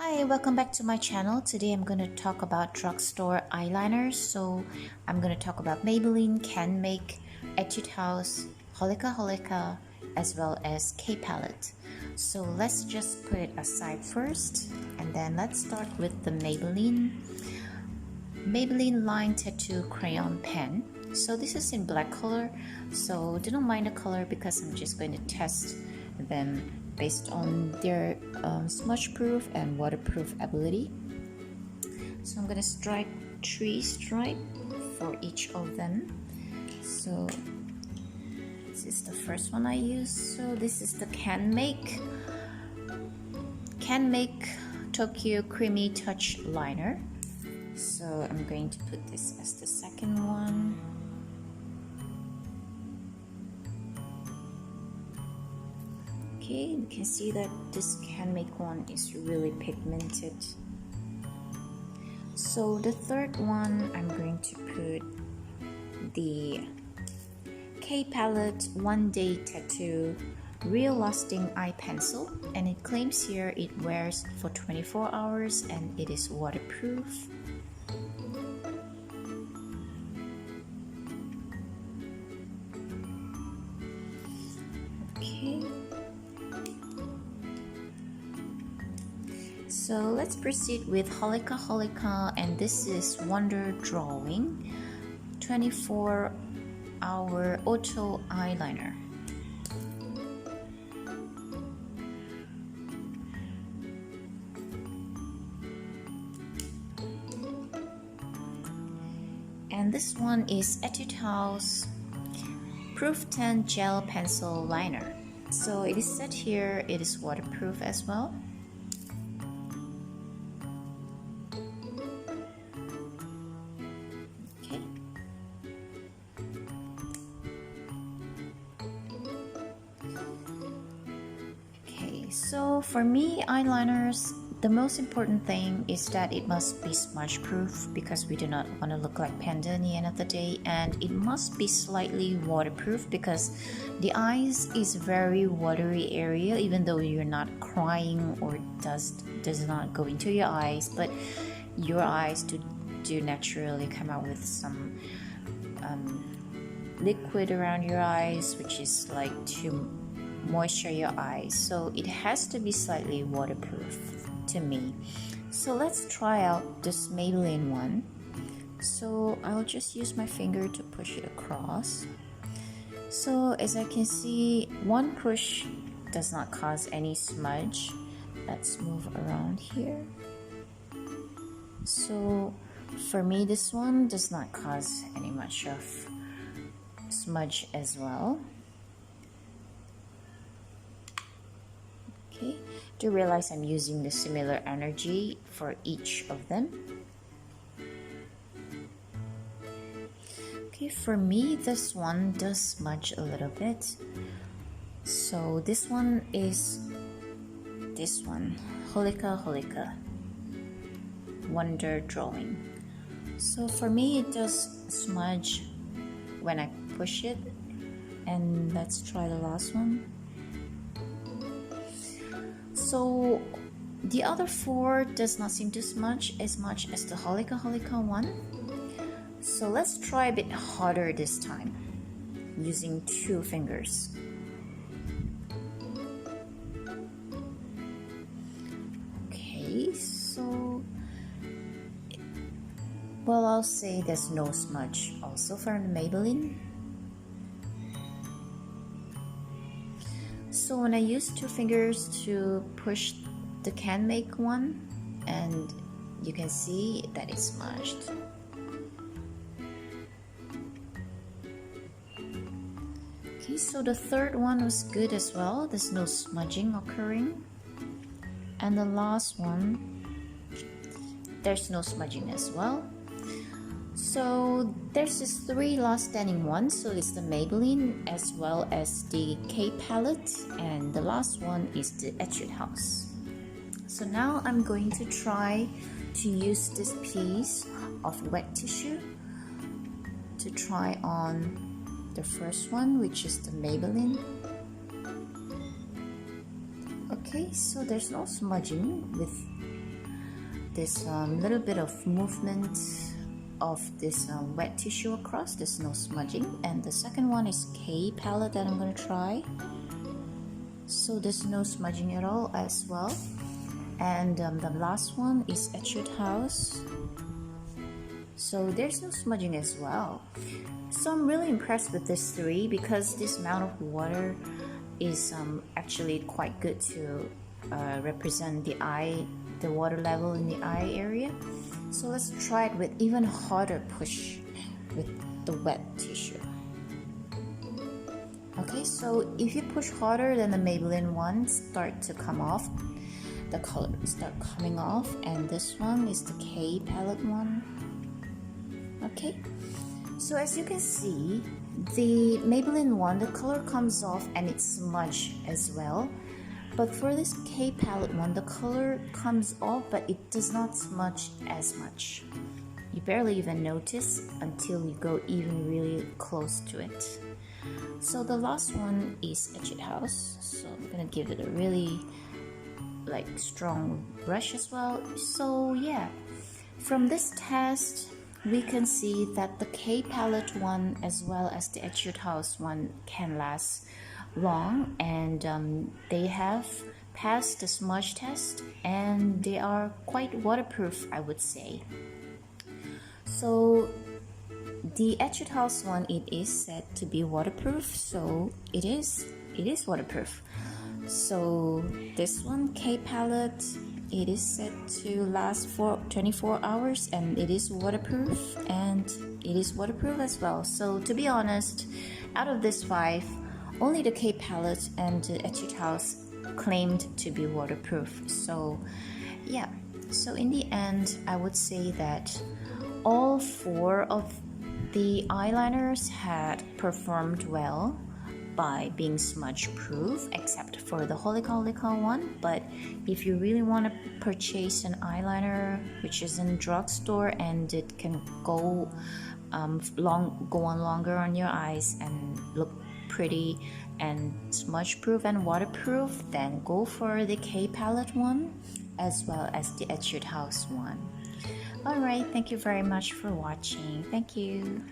Hi, welcome back to my channel. Today I'm going to talk about drugstore eyeliners. So I'm going to talk about Maybelline, Canmake, Etude House, Holika-Holika, as well as K-pallete. So let's just put it aside first, and then let's start with the Maybelline Line Tattoo Crayon Pen. So this is in black color, so do not mind the color because I'm just going to test them based on their smudge proof and waterproof ability. So I'm going to strike 3 stripes for each of them. So this is the first one I use. So this is the Canmake Tokyo Creamy Touch Liner. So I'm going to put this as the second one. Okay, you can see that this Canmake one is really pigmented. So the third one, I'm going to put the K-pallete One Day Tattoo Real Lasting Eye Pencil, and it claims here it wears for 24 hours and it is waterproof. Okay. So let's proceed with Holika-Holika, and this is Wonder Drawing 24-hour auto eyeliner. And this one is Etude House Proof 10 Gel Pencil Liner. So it is said here it is waterproof as well. So for me, eyeliners, the most important thing is that it must be smudge proof because we do not want to look like panda at the end of the day, and it must be slightly waterproof because the eyes is very watery area, even though you're not crying or dust does not go into your eyes, but your eyes do naturally come out with some liquid around your eyes, which is like to moisture your eyes, so it has to be slightly waterproof to me. So let's try out this Maybelline one. So I'll just use my finger to push it across. So as I can see, one push does not cause any smudge. Let's move around here. So for me, this one does not cause any much of smudge as well. Okay, do realize I'm using the similar energy for each of them. Okay, for me, this one does smudge a little bit. So this one is this one, Holika-Holika Wonder Drawing. So for me, it does smudge when I push it. And let's try the last one. So the other 4 does not seem to smudge as much as the Holika-Holika one. So let's try a bit harder this time using 2 fingers. Okay, so well, I'll say there's no smudge also for the Maybelline. So when I use 2 fingers to push the Canmake one, and you can see that it's smudged. Okay, so the third one was good as well. There's no smudging occurring. And the last one, there's no smudging as well. So there's this 3 last standing ones. So it's the Maybelline as well as the K-pallete, and the last one is the Etude House. So now I'm going to try to use this piece of wet tissue to try on the first one, which is the Maybelline. Okay, so there's no smudging with this little bit of movement of this wet tissue across. There's no smudging. And the second one is K-pallete that I'm going to try. So there's no smudging at all as well. And the last one is Etude House. So there's no smudging as well. So I'm really impressed with this three because this amount of water is actually quite good to represent the eye, the water level in the eye area. So let's try it with even harder push with the wet tissue. Okay, so if you push harder, then the Maybelline one start to come off. The color start coming off, and this one is the K-pallete one. Okay, so as you can see, the Maybelline one, the color comes off and it's smudged as well. But for this K-pallete one, the color comes off, but it does not smudge as much. You barely even notice until you go even really close to it. So the last one is Etude House. So I'm gonna give it a really strong brush as well. So yeah, from this test, we can see that the K-pallete one as well as the Etude House one can last long, and they have passed the smudge test, and they are quite waterproof, I would say. So the Etude House one, it is said to be waterproof, so it is waterproof. So this one, K-pallete, it is said to last for 24 hours, and it is waterproof, and it is waterproof as well. So to be honest, out of this 5, only the K-pallete and the Etude House claimed to be waterproof. So yeah, so in the end, I would say that all 4 of the eyeliners had performed well by being smudge proof, except for the Holika-Holika one. But if you really want to purchase an eyeliner which is in drugstore and it can go on longer on your eyes and look pretty and smudge proof and waterproof, then go for the K-pallete one as well as the Etude House one. Alright, thank you very much for watching. Thank you.